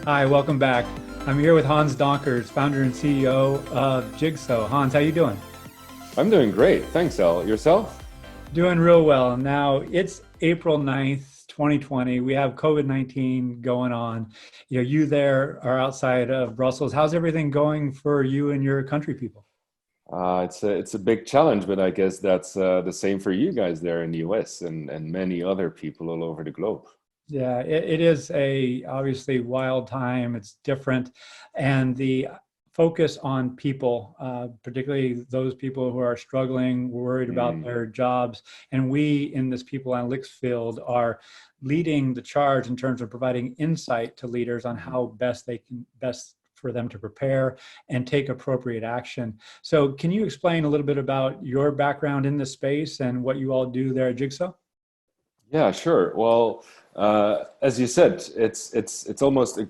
Hi, welcome back. I'm here with Hans Donckers, founder and CEO of JiGSO. Hans, how you doing? I'm doing great. Thanks, Al. Yourself? Doing real well. Now, it's April 9th, 2020. We have COVID-19 going on. You there are outside of Brussels. How's everything going for you and your country people? It's a big challenge, but I guess that's the same for you guys there in the US and many other people all over the globe. Yeah, it is a obviously wild time. It's different, and the focus on people, particularly those people who are struggling, worried about Mm, their jobs, and we in this people analytics field are leading the charge in terms of providing insight to leaders on mhm. how best for them to prepare and take appropriate action. So, can you explain a little bit about your background in this space and what you all do there at Jigsaw? Yeah, sure. Well, as you said, it's almost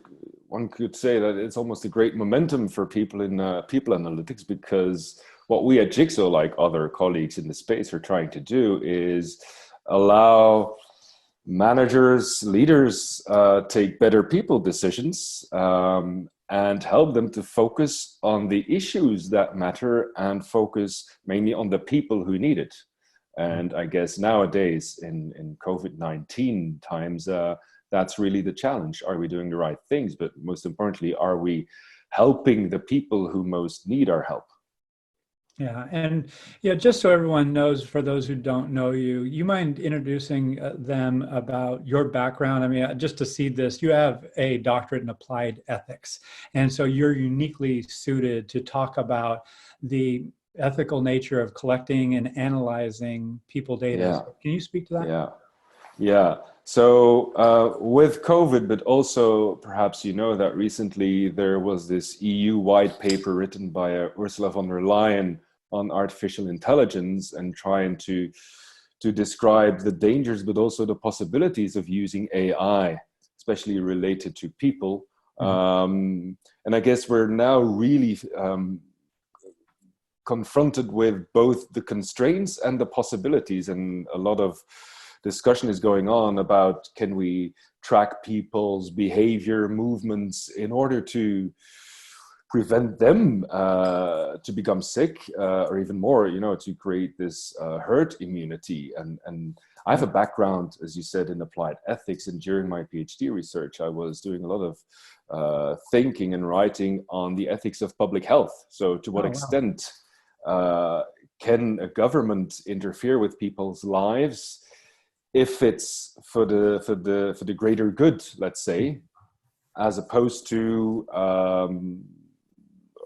one could say that it's almost a great momentum for people in people analytics because what we at Jigsaw, like other colleagues in the space, are trying to do is allow managers, leaders take better people decisions and help them to focus on the issues that matter and focus mainly on the people who need it. And I guess nowadays in COVID-19 times, that's really the challenge. Are we doing the right things? But most importantly, are we helping the people who most need our help? Yeah, and just so everyone knows, for those who don't know you, you mind introducing them about your background? I mean, just to see this, you have a doctorate in applied ethics, and so you're uniquely suited to talk about the ethical nature of collecting and analyzing people data. Yeah, So can you speak to that? yeah. Yeah. So with COVID, but also perhaps you know that recently there was this EU white paper written by Ursula von der Leyen on artificial intelligence and trying to describe the dangers, but also the possibilities of using AI, especially related to people. Mhm. And I guess we're now really confronted with both the constraints and the possibilities, and a lot of discussion is going on about can we track people's behavior movements in order to prevent them to become sick or even more, to create this herd immunity. And I have a background, as you said, in applied ethics, and during my PhD research I was doing a lot of thinking and writing on the ethics of public health. So to what Oh, wow. extent uh, can a government interfere with people's lives if it's for the greater good, let's say, as opposed to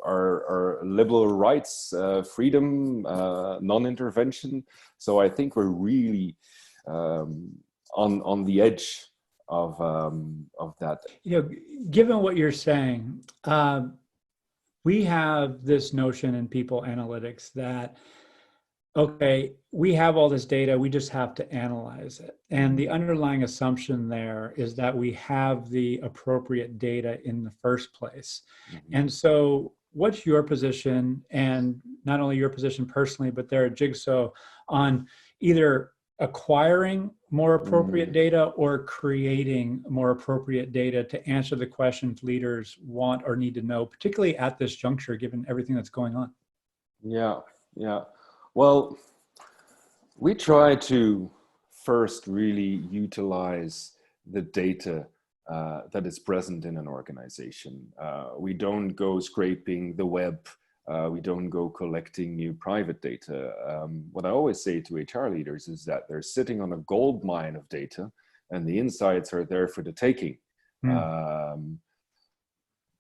our liberal rights, freedom, non-intervention. So I think we're really on the edge of that. You know, Given what you're saying, we have this notion in people analytics that, okay, we have all this data, we just have to analyze it. And the Mhm. underlying assumption there is that we have the appropriate data in the first place. Mhm. And so, what's your position, and not only your position personally, but there at Jigsaw, on either acquiring more appropriate Mm. data or creating more appropriate data to answer the questions leaders want or need to know, particularly at this juncture, given everything that's going on? Yeah, yeah. Well, we try to first really utilize the data that is present in an organization. We don't go scraping the web. We don't go collecting new private data. What I always say to HR leaders is that they're sitting on a gold mine of data, and the insights are there for the taking. Hmm. Um,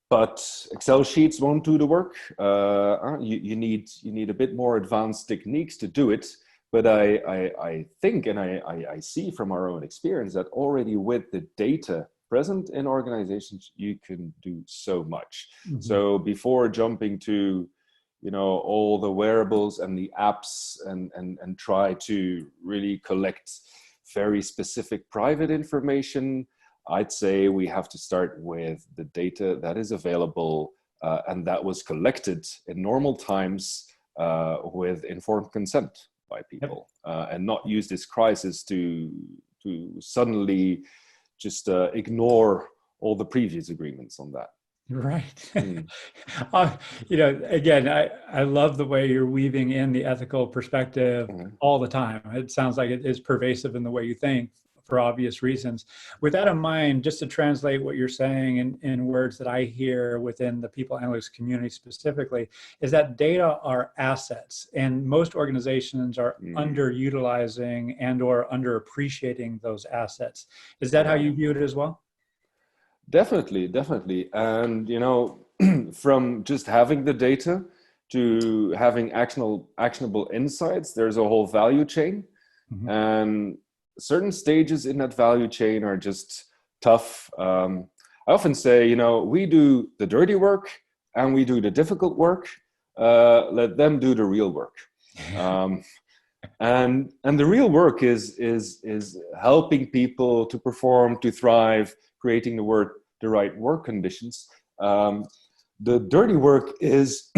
but Excel sheets won't do the work. You need a bit more advanced techniques to do it. But I think, and I see from our own experience that already with the data present in organizations, you can do so much. Mhm. So before jumping to, all the wearables and the apps and try to really collect very specific private information, I'd say we have to start with the data that is available and that was collected in normal times with informed consent by Yep. people, and not use this crisis to suddenly just ignore all the previous agreements on that. Right. Mm. Again, I love the way you're weaving in the ethical perspective all the time. It sounds like it is pervasive in the way you think for obvious reasons. With that in mind, just to translate what you're saying in words that I hear within the people analytics community specifically, is that data are assets, and most organizations are underutilizing and or underappreciating those assets. Is that how you view it as well? Definitely. And, from just having the data to having actionable insights, there's a whole value chain. And certain stages in that value chain are just tough. I often say, we do the dirty work and we do the difficult work. Let them do the real work. And the real work is helping people to perform, to thrive, creating the right work conditions. The dirty work is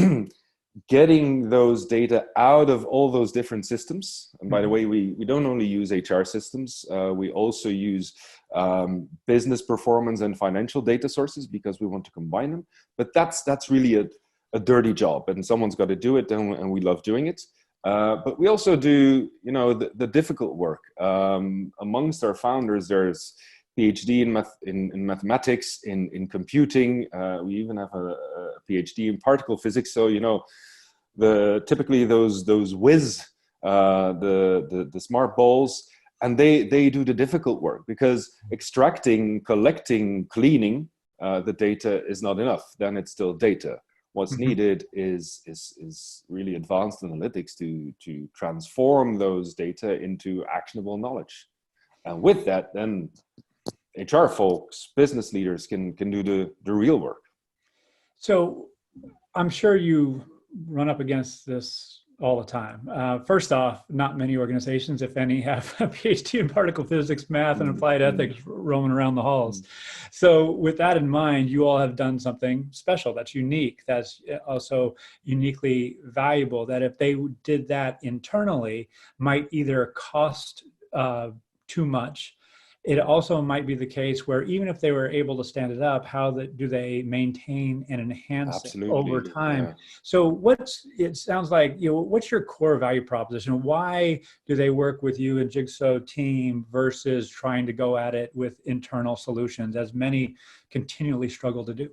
getting those data out of all those different systems. And by the way, we don't only use HR systems, we also use business performance and financial data sources because we want to combine them. But that's really a dirty job, and someone's got to do it, and we love doing it. But we also do, the difficult work. Amongst our founders, there's PhD in mathematics, in computing. We even have a PhD in particle physics. So, typically those whiz, the smart balls, and they do the difficult work, because extracting, collecting, cleaning the data is not enough. Then it's still data. What's needed is really advanced analytics to transform those data into actionable knowledge. And with that, then HR folks, business leaders can do the real work. So I'm sure you run up against this all the time. First off, not many organizations, if any, have a PhD in particle physics, math, and applied ethics roaming around the halls. So with that in mind, you all have done something special that's unique, that's also uniquely valuable, that if they did that internally might either cost too much. It also might be the case where even if they were able to stand it up, how do they maintain and enhance it over time? Yeah. So it sounds like, what's your core value proposition? Why do they work with you and JiGSO team versus trying to go at it with internal solutions, as many continually struggle to do?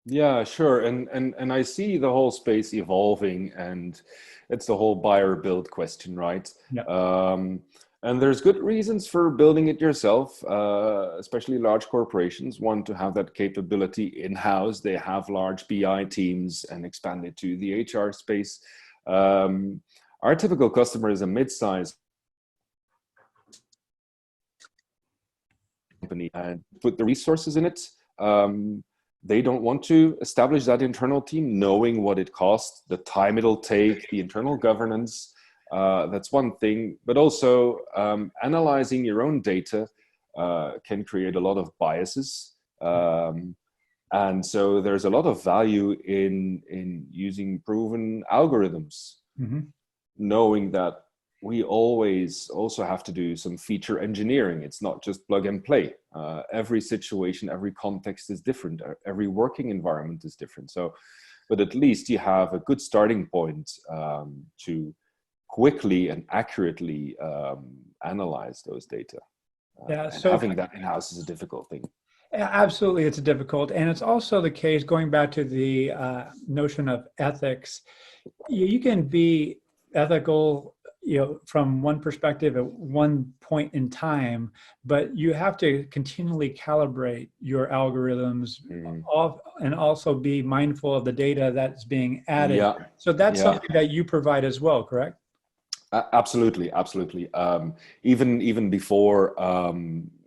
Yeah, sure. And I see the whole space evolving, and it's the whole buy or build question, right? Yeah. And there's good reasons for building it yourself, especially large corporations want to have that capability in-house. They have large BI teams and expand it to the HR space. Our typical customer is a mid-sized company and put the resources in it. They don't want to establish that internal team, knowing what it costs, the time it'll take, the internal governance. That's one thing, but also analyzing your own data can create a lot of biases. And so there's a lot of value in using proven algorithms, knowing that we always also have to do some feature engineering. It's not just plug and play. Every situation, every context is different. Every working environment is different. So, but at least you have a good starting point to quickly and accurately analyze those data. Yeah, and so having that in-house is a difficult thing. Absolutely, it's difficult. And it's also the case, going back to the notion of ethics, you can be ethical, from one perspective at one point in time, but you have to continually calibrate your algorithms and also be mindful of the data that's being added. Yeah. So that's something that you provide as well, correct? Absolutely. Even before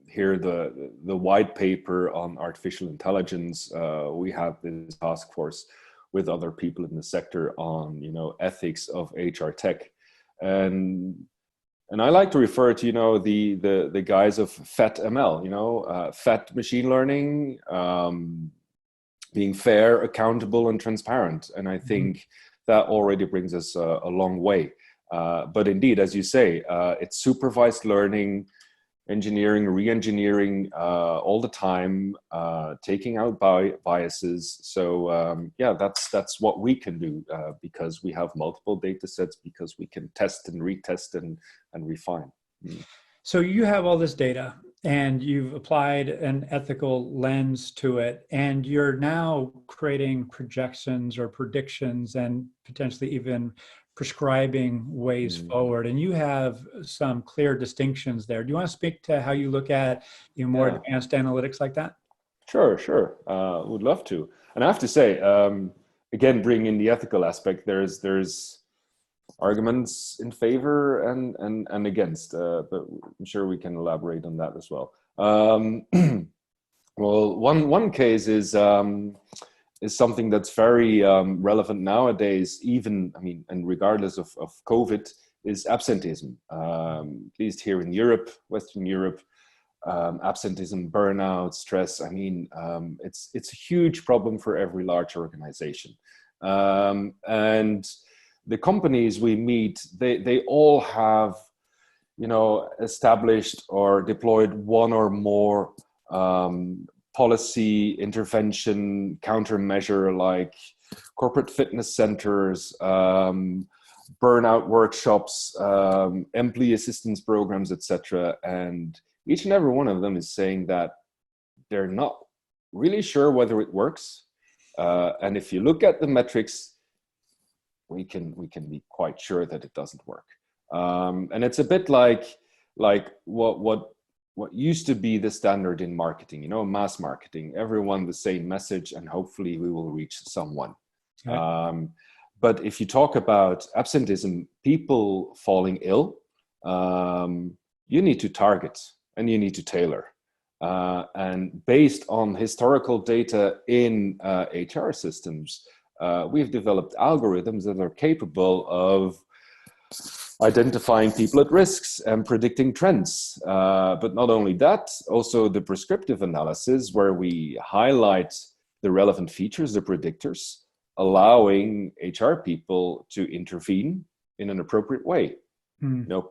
here, the white paper on artificial intelligence, we have this task force with other people in the sector on ethics of HR tech, and I like to refer to the guys of FET ML, FET machine learning, being fair, accountable, and transparent, and I think that already brings us a long way. But indeed, as you say, it's supervised learning. engineering, re-engineering all the time, taking out biases. So yeah, that's what we can do because we have multiple data sets, because we can test and retest and refine. Mm. So you have all this data and you've applied an ethical lens to it, and you're now creating projections or predictions and potentially even prescribing ways forward. And you have some clear distinctions there. Do you want to speak to how you look at more advanced analytics like that? Sure. Would love to. And I have to say, again, bringing in the ethical aspect, there's arguments in favor and against, but I'm sure we can elaborate on that as well. Well, one case is something that's very relevant nowadays, even, I mean, and regardless of COVID, is absenteeism. At least here in Europe, Western Europe, absenteeism, burnout, stress. I mean, it's a huge problem for every large organization. And the companies we meet, they all have, established or deployed one or more policy intervention countermeasure, like corporate fitness centers, burnout workshops, employee assistance programs, etc. And each and every one of them is saying that they're not really sure whether it works. And if you look at the metrics, we can be quite sure that it doesn't work. And it's a bit like what used to be the standard in marketing, mass marketing, everyone the same message, and hopefully we will reach someone. Okay. But if you talk about absenteeism, people falling ill, you need to target and you need to tailor. And based on historical data in HR systems, we've developed algorithms that are capable of identifying people at risks and predicting trends. But not only that, also the prescriptive analysis, where we highlight the relevant features, the predictors, allowing HR people to intervene in an appropriate way.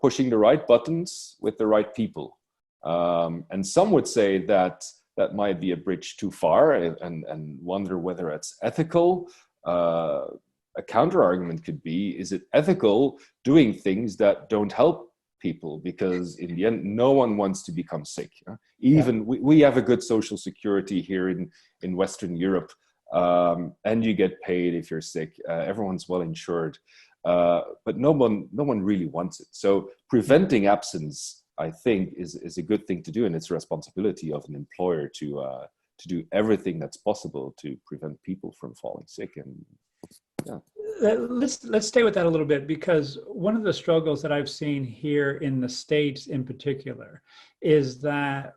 Pushing the right buttons with the right people. And some would say that might be a bridge too far and wonder whether it's ethical. A counter argument could be, is it ethical doing things that don't help people? Because in the end, no one wants to become sick. Even we have a good social security here in Western Europe, and you get paid if you're sick. Everyone's well insured, but no one really wants it. So preventing absence, I think, is a good thing to do, and it's a responsibility of an employer to do everything that's possible to prevent people from falling sick. And let's stay with that a little bit, because one of the struggles that I've seen here in the States in particular is that,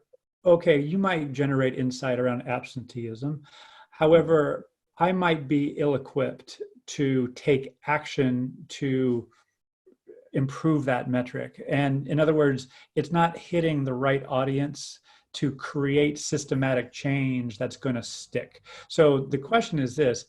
okay, you might generate insight around absenteeism. However, I might be ill-equipped to take action to improve that metric. And in other words, it's not hitting the right audience to create systematic change that's going to stick. So the question is this: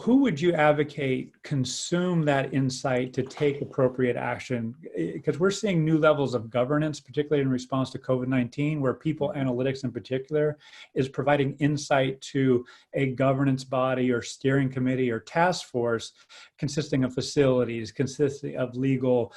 who would you advocate consume that insight to take appropriate action? Because we're seeing new levels of governance, particularly in response to COVID-19, where people analytics in particular is providing insight to a governance body or steering committee or task force consisting of facilities, consisting of legal,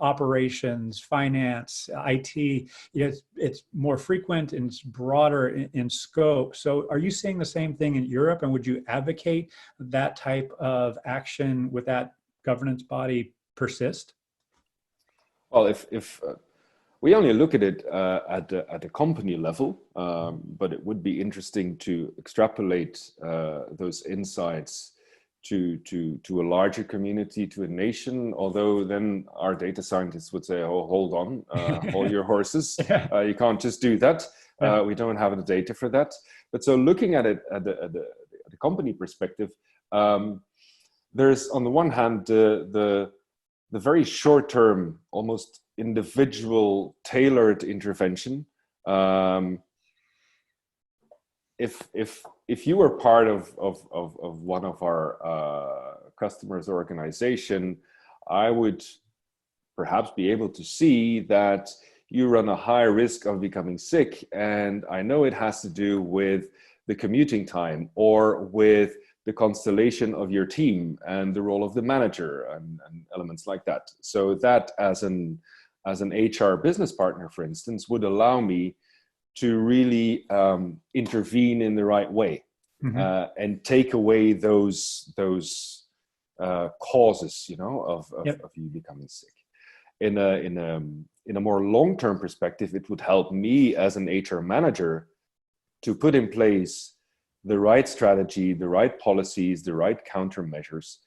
operations, finance, IT. It's more frequent and it's broader in scope. So are you seeing the same thing in Europe, and would you advocate that type of action with that governance body persist? Well, if we only look at it at a company level, but it would be interesting to extrapolate those insights to a larger community, to a nation. Although then our data scientists would say, "Oh, hold on, hold your horses. You can't just do that. We don't have the data for that." But so looking at it at the company perspective, there's on the one hand the very short-term, almost individual, tailored intervention. If you were part of one of our customers' organization, I would perhaps be able to see that you run a high risk of becoming sick. And I know it has to do with the commuting time or with the constellation of your team and the role of the manager and elements like that. So that as an HR business partner, for instance, would allow me to really intervene in the right way, and take away those causes, of you becoming sick. In a more long-term perspective, it would help me as an HR manager to put in place the right strategy, the right policies, the right countermeasures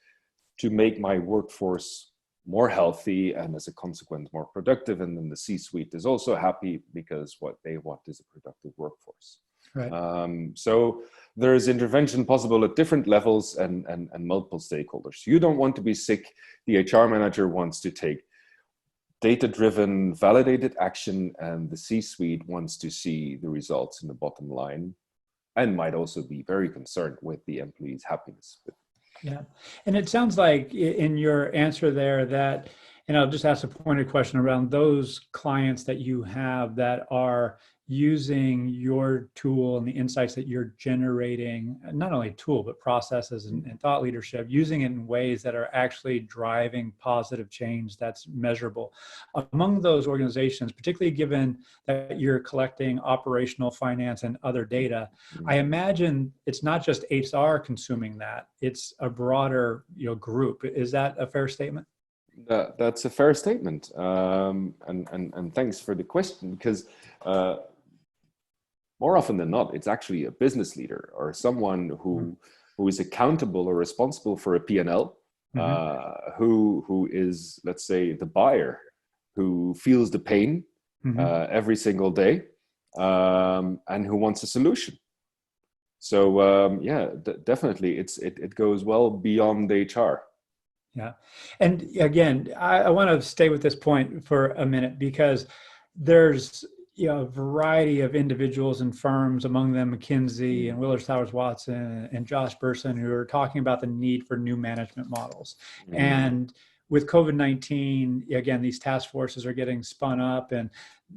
to make my workforce more healthy and as a consequence more productive. And then the C-suite is also happy because what they want is a productive workforce. Right. So there is intervention possible at different levels and multiple stakeholders. You don't want to be sick. The HR manager wants to take data-driven, validated action, and the C-suite wants to see the results in the bottom line and might also be very concerned with the employee's happiness. Yeah. And it sounds like in your answer there that, and I'll just ask a pointed question around those clients that you have that are using your tool and the insights that you're generating, not only tool, but processes and thought leadership, using it in ways that are actually driving positive change that's measurable. Among those organizations, particularly given that you're collecting operational, finance, and other data, I imagine it's not just HR consuming that, it's a broader group. Is that a fair statement? That's a fair statement. And thanks for the question, because more often than not, it's actually a business leader or someone who is accountable or responsible for a P&L, who is, let's say, the buyer, who feels the pain every single day, and who wants a solution. So definitely, it goes well beyond HR. Yeah. And again, I want to stay with this point for a minute because there's a variety of individuals and firms, among them McKinsey and Willis Towers Watson and Josh Bersin, who are talking about the need for new management models. And with COVID-19, again, these task forces are getting spun up, and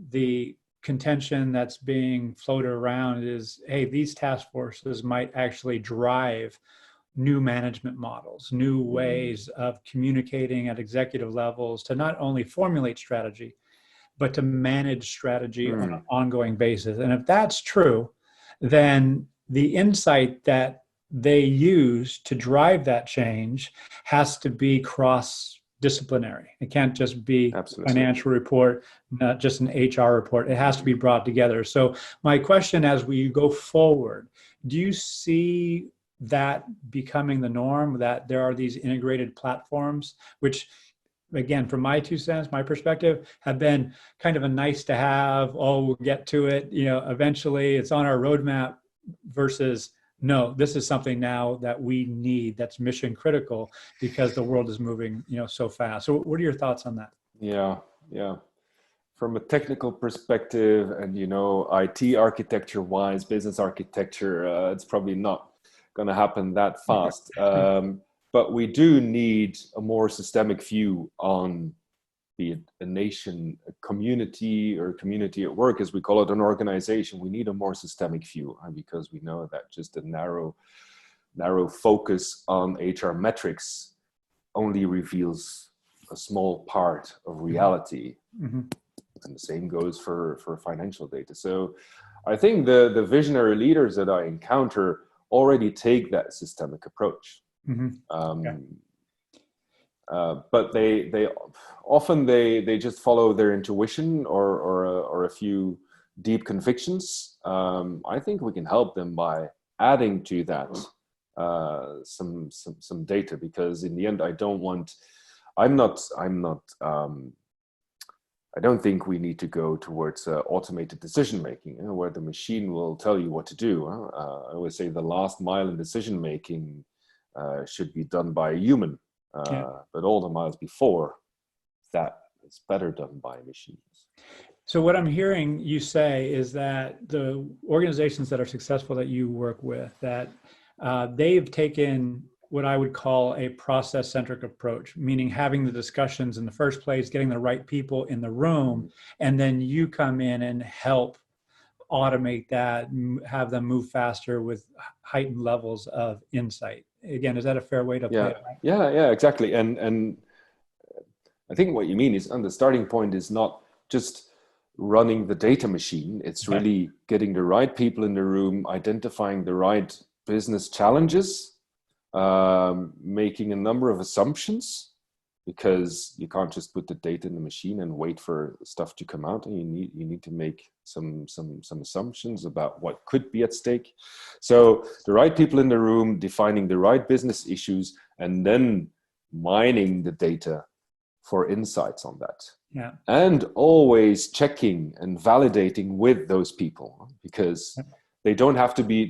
the contention that's being floated around is, hey, these task forces might actually drive new management models, new ways of communicating at executive levels to not only formulate strategy, but to manage strategy on an ongoing basis. And if that's true, then the insight that they use to drive that change has to be cross-disciplinary. It can't just be a financial report, not just an HR report. It has to be brought together. So my question as we go forward, do you see that becoming the norm, that there are these integrated platforms, which, again, from my 2 cents, my perspective, have been kind of a nice to have, we'll get to it, eventually it's on our roadmap, versus, no, this is something now that we need, that's mission critical because the world is moving, so fast. So what are your thoughts on that? Yeah. From a technical perspective and, IT architecture wise, business architecture, it's probably not going to happen that fast. But we do need a more systemic view on, be it a nation, a community, or community at work, as we call it, an organization. We need a more systemic view, because we know that just a narrow focus on HR metrics only reveals a small part of reality. And the same goes for financial data. So I think the visionary leaders that I encounter already take that systemic approach. But they often just follow their intuition or a few deep convictions. I think we can help them by adding to that some data, because in the end, I don't think we need to go towards automated decision making, where the machine will tell you what to do. I always say the last mile in decision making should be done by a human, but all the miles before that is better done by machines. So what I'm hearing you say is that the organizations that are successful that you work with, that they've taken what I would call a process-centric approach, meaning having the discussions in the first place, getting the right people in the room, and then you come in and help automate that, have them move faster with heightened levels of insight. Again, is that a fair way to play it? Yeah, exactly. And I think what you mean is, and the starting point is not just running the data machine. It's really getting the right people in the room, identifying the right business challenges, making a number of assumptions, because you can't just put the data in the machine and wait for stuff to come out. And you need to make some assumptions about what could be at stake. So the right people in the room, defining the right business issues, and then mining the data for insights on that. Yeah. And always checking and validating with those people, because they don't have to be,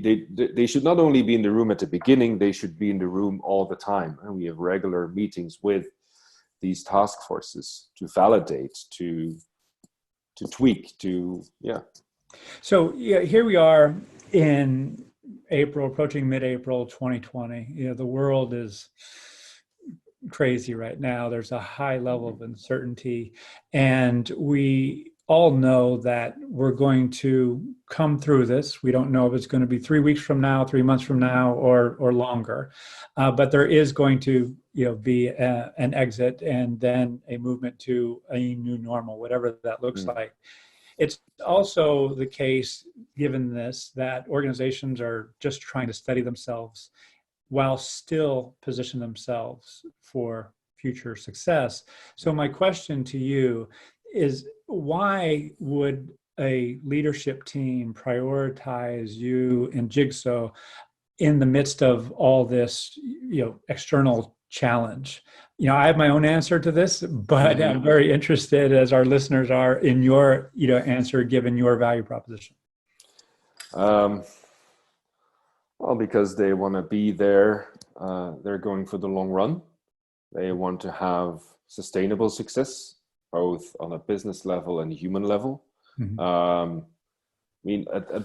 they should not only be in the room at the beginning, they should be in the room all the time. And we have regular meetings with these task forces to validate, to tweak, So here we are in April, approaching mid-April 2020. The world is crazy right now. There's a high level of uncertainty, and we all know that we're going to come through this. We don't know if it's going to be 3 weeks from now, 3 months from now, or longer, but there is going to be an exit, and then a movement to a new normal, whatever that looks like. It's also the case, given this, that organizations are just trying to steady themselves while still position themselves for future success. So my question to you is, why would a leadership team prioritize you in JiGSO in the midst of all this, external challenge? I have my own answer to this, but I'm very interested, as our listeners are, in your, answer, given your value proposition. Well, because they want to be there. They're going for the long run. They want to have sustainable success, both on a business level and human level. At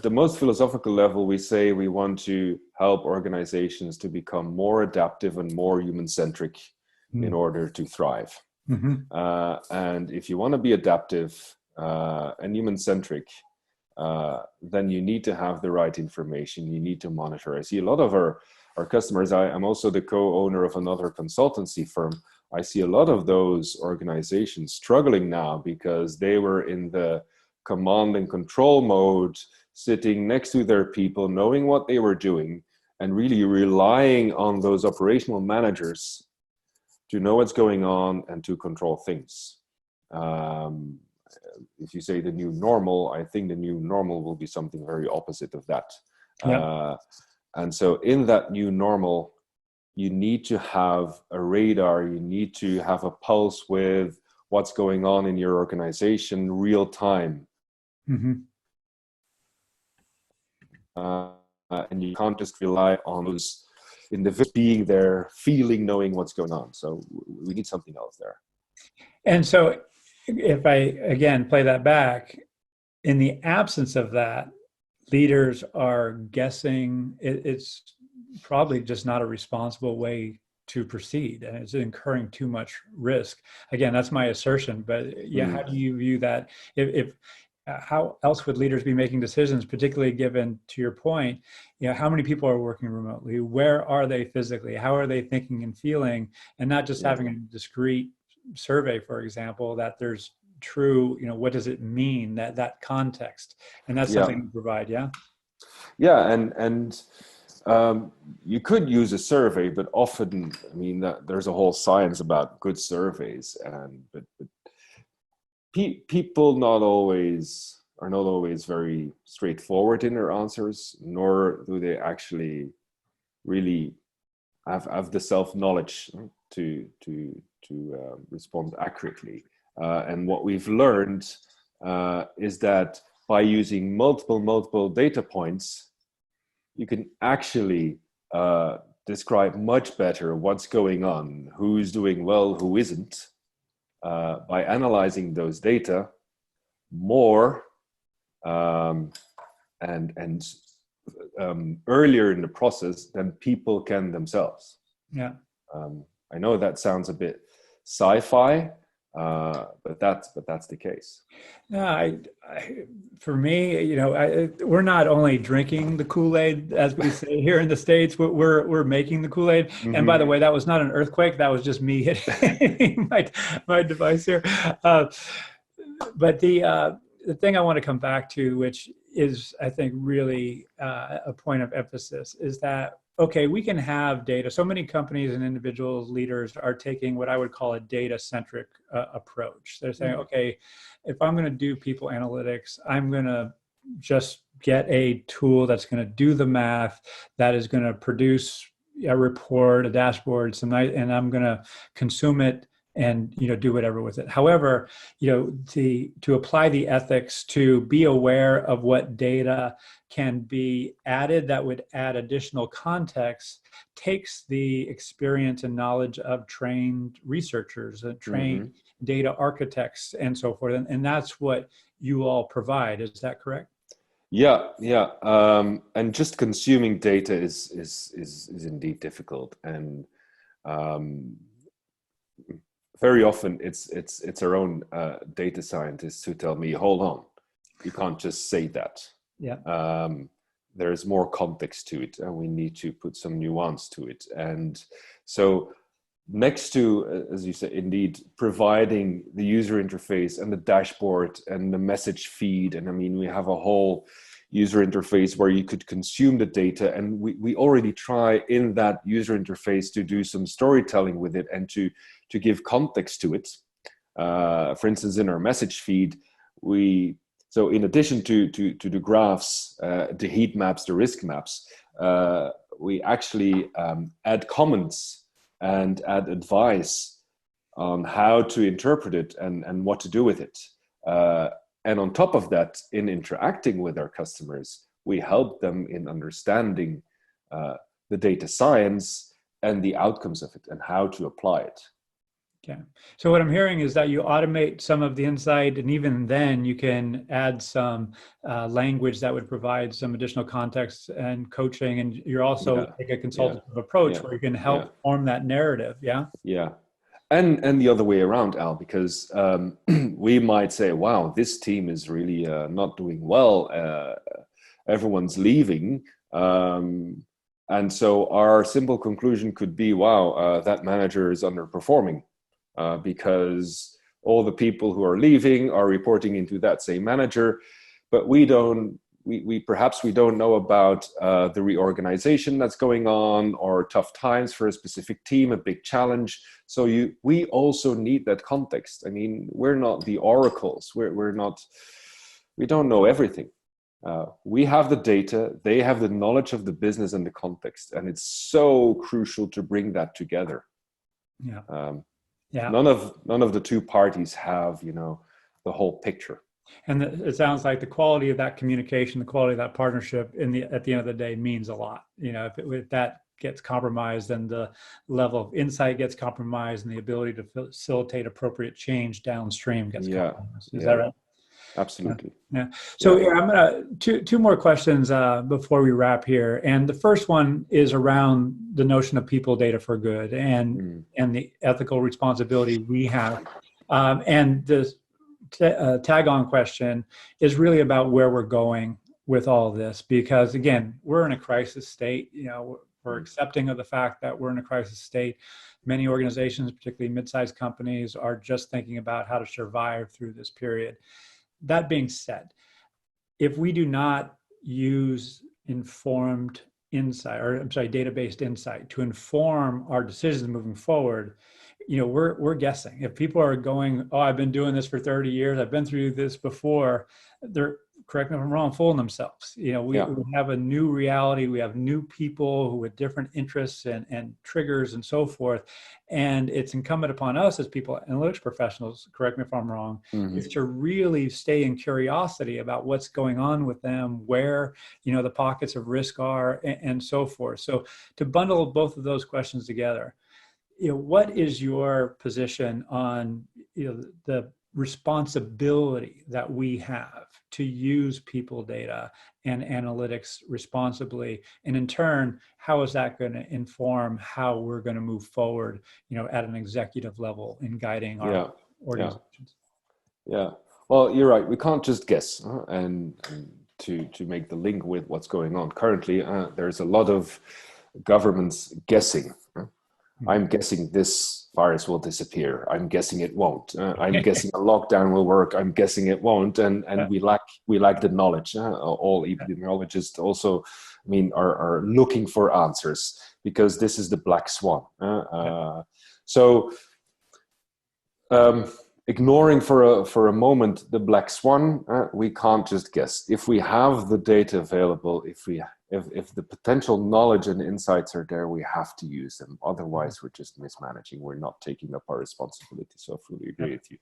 the most philosophical level, we say we want to help organizations to become more adaptive and more human-centric in order to thrive. And if you want to be adaptive and human-centric, then you need to have the right information. You need to monitor. I see a lot of our customers. I'm also the co-owner of another consultancy firm. I see a lot of those organizations struggling now because they were in the command and control mode, sitting next to their people, knowing what they were doing, and really relying on those operational managers to know what's going on and to control things. If you say the new normal, I think the new normal will be something very opposite of that. And so in that new normal, you need to have a radar, you need to have a pulse with what's going on in your organization real time. And you can't just rely on those individuals being there, feeling, knowing what's going on. So we need something else there. And so if I, again, play that back, in the absence of that, leaders are guessing. It's probably just not a responsible way to proceed, and it's incurring too much risk. Again, that's my assertion, but how do you view that? If how else would leaders be making decisions, particularly given, to your point, how many people are working remotely? Where are they physically? How are they thinking and feeling? And not just having a discrete survey, for example, that there's true, what does it mean, that context? And that's something you provide. And you could use a survey, but often, there's a whole science about good surveys, but people are not always very straightforward in their answers, nor do they actually really have the self-knowledge to respond accurately. And what we've learned is that by using multiple data points, you can actually describe much better what's going on, who's doing well, who isn't, by analyzing those data more and earlier in the process than people can themselves. Yeah. I know that sounds a bit sci-fi, but that's the case. No, for me, we're not only drinking the Kool-Aid, as we say here in the States, we're making the Kool-Aid. And by the way, that was not an earthquake. That was just me hitting my device here. But the thing I want to come back to, which is, I think, really a point of emphasis, is that, okay, we can have data. So many companies and individuals, leaders are taking what I would call a data-centric approach. They're saying, okay, if I'm going to do people analytics, I'm going to just get a tool that's going to do the math, that is going to produce a report, a dashboard, and I'm going to consume it and do whatever with it. However, to apply the ethics, to be aware of what data can be added that would add additional context, takes the experience and knowledge of trained researchers and trained data architects and so forth. And that's what you all provide. Is that correct? Yeah. And just consuming data is indeed difficult. And very often it's our own data scientists who tell me, hold on, you can't just say that. Yeah. There's more context to it, and we need to put some nuance to it. And so next to, as you say, indeed, providing the user interface and the dashboard and the message feed, and I mean, we have a whole user interface where you could consume the data, and we already try in that user interface to do some storytelling with it and to give context to it. For instance, in our message feed, so in addition to the graphs, the heat maps, the risk maps, we actually add comments and add advice on how to interpret it and what to do with it. And on top of that, in interacting with our customers, we help them in understanding the data science and the outcomes of it and how to apply it. Okay. So what I'm hearing is that you automate some of the insight, and even then you can add some language that would provide some additional context and coaching. And you're also take a consultative approach where you can help form that narrative. Yeah. Yeah. And the other way around, Al, because we might say, wow, this team is really not doing well. Everyone's leaving. And so our simple conclusion could be, wow, that manager is underperforming. Because all the people who are leaving are reporting into that same manager, but we perhaps don't know about the reorganization that's going on, or tough times for a specific team, a big challenge. So we also need that context. I mean, we're not the oracles. We don't know everything. We have the data, they have the knowledge of the business and the context, and it's so crucial to bring that together. Yeah. None of the two parties have, the whole picture. And it sounds like the quality of that communication, the quality of that partnership at the end of the day means a lot. If that gets compromised, then the level of insight gets compromised, and the ability to facilitate appropriate change downstream gets compromised. Is that right? Absolutely. Yeah. So I'm gonna two more questions before we wrap here, and the first one is around the notion of people data for good and the ethical responsibility we have, and the tag-on question is really about where we're going with all of this, because again, we're in a crisis state. We're accepting of the fact that we're in a crisis state. Many organizations, particularly mid-sized companies, are just thinking about how to survive through this period. That being said, if we do not use informed insight, or I'm sorry, data-based insight to inform our decisions moving forward, we're guessing. If people are going, oh, I've been doing this for 30 years, I've been through this before, they're, correct me if I'm wrong, fooling themselves. We have a new reality. We have new people who with different interests and triggers and so forth. And it's incumbent upon us as people analytics professionals, correct me if I'm wrong, is to really stay in curiosity about what's going on with them, where, the pockets of risk are, and so forth. So to bundle both of those questions together, what is your position on the responsibility that we have to use people data and analytics responsibly, and in turn, how is that going to inform how we're going to move forward, at an executive level in guiding our organizations? Yeah. Well, you're right. We can't just guess, and to make the link with what's going on currently, there's a lot of governments guessing. I'm guessing this virus will disappear. I'm guessing it won't. I'm guessing a lockdown will work. I'm guessing it won't. And we lack the knowledge. All epidemiologists also, are looking for answers, because this is the Black Swan. Ignoring for a moment the Black Swan, we can't just guess. If we have the data available, if the potential knowledge and insights are there, we have to use them. Otherwise, we're just mismanaging. We're not taking up our responsibility. So I fully agree with you.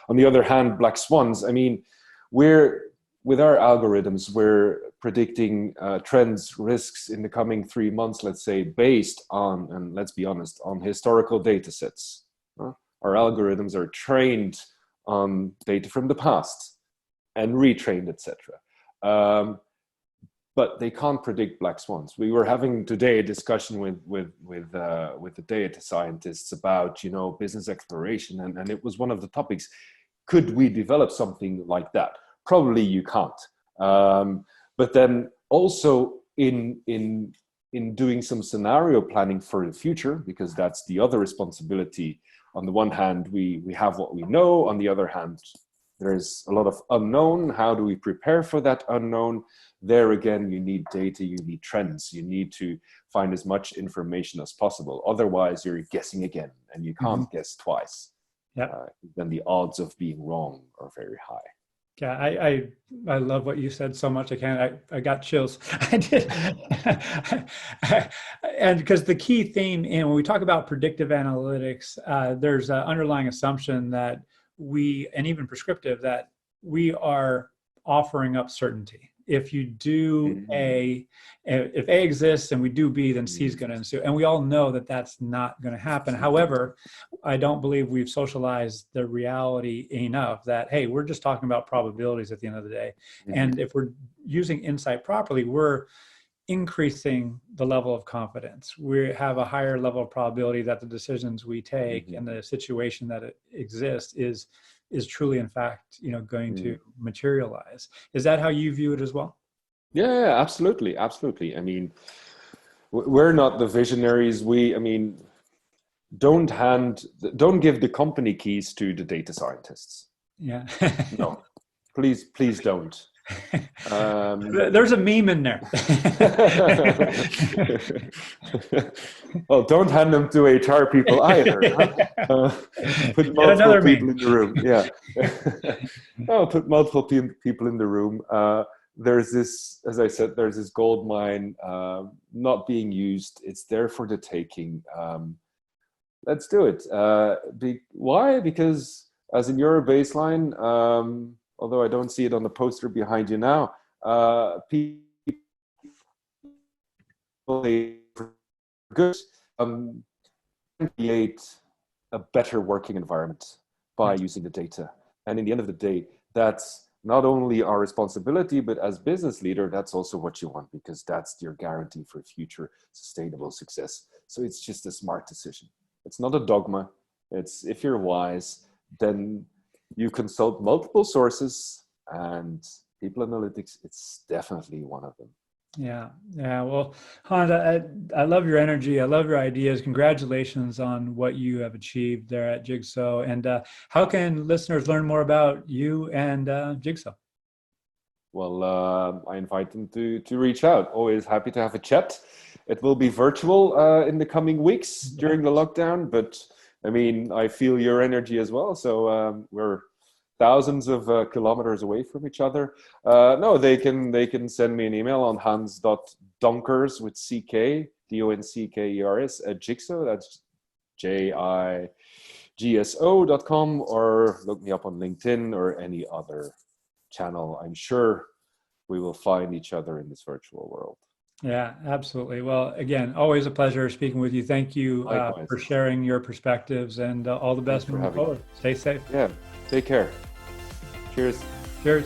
On the other hand, Black Swans, with our algorithms, we're predicting trends, risks in the coming 3 months, let's say, based on, and let's be honest, on historical data sets. Our algorithms are trained on data from the past and retrained, etc. But they can't predict Black Swans. We were having today a discussion with the data scientists about business exploration, and it was one of the topics. Could we develop something like that? Probably you can't. But then also in doing some scenario planning for the future, because that's the other responsibility. On the one hand, we have what we know. On the other hand, there's a lot of unknown. How do we prepare for that unknown? There again, you need data, you need trends. You need to find as much information as possible. Otherwise, you're guessing again, and you can't guess twice. Then the odds of being wrong are very high. Yeah, I love what you said so much. I got chills. I did. And because the key theme when we talk about predictive analytics, there's an underlying assumption that and even prescriptive, that we are offering up certainty. If you do if A exists and we do B, then C is going to ensue. And we all know that that's not going to happen. However, I don't believe we've socialized the reality enough that, hey, we're just talking about probabilities at the end of the day. And if we're using insight properly, we're increasing the level of confidence. We have a higher level of probability that the decisions we take and the situation that it exists is truly, in fact, going to materialize. Is that how you view it as well? Yeah, absolutely. We're not the visionaries. Don't give the company keys to the data scientists. Yeah. No, please don't. There's a meme in there. Well, don't hand them to HR people either. Put multiple people in the room. Yeah. No, put multiple people in the room. There's this, as I said, there's this gold mine not being used. It's there for the taking. Let's do it. Why? Because as in your baseline, although I don't see it on the poster behind you now, people good create a better working environment by using the data. And in the end of the day, that's not only our responsibility, but as business leader, that's also what you want, because that's your guarantee for future sustainable success. So it's just a smart decision. It's not a dogma. It's, if you're wise, then you consult multiple sources, and people analytics, it's definitely one of them. Yeah. Well, Hans, I love your energy. I love your ideas. Congratulations on what you have achieved there at JiGSO. And how can listeners learn more about you and JiGSO? Well, I invite them to reach out. Always happy to have a chat. It will be virtual in the coming weeks during the lockdown, but I feel your energy as well. So we're thousands of kilometers away from each other. No, they can send me an email on hans.donckers with CK, DONCKERS at JiGSO. That's JiGSO.com, or look me up on LinkedIn or any other channel. I'm sure we will find each other in this virtual world. Yeah, absolutely. Well, again, always a pleasure speaking with you. Thank you Likewise. for sharing your perspectives, and all the Thanks best for moving having me. forward. Stay safe. Yeah, take care. Cheers. Cheers.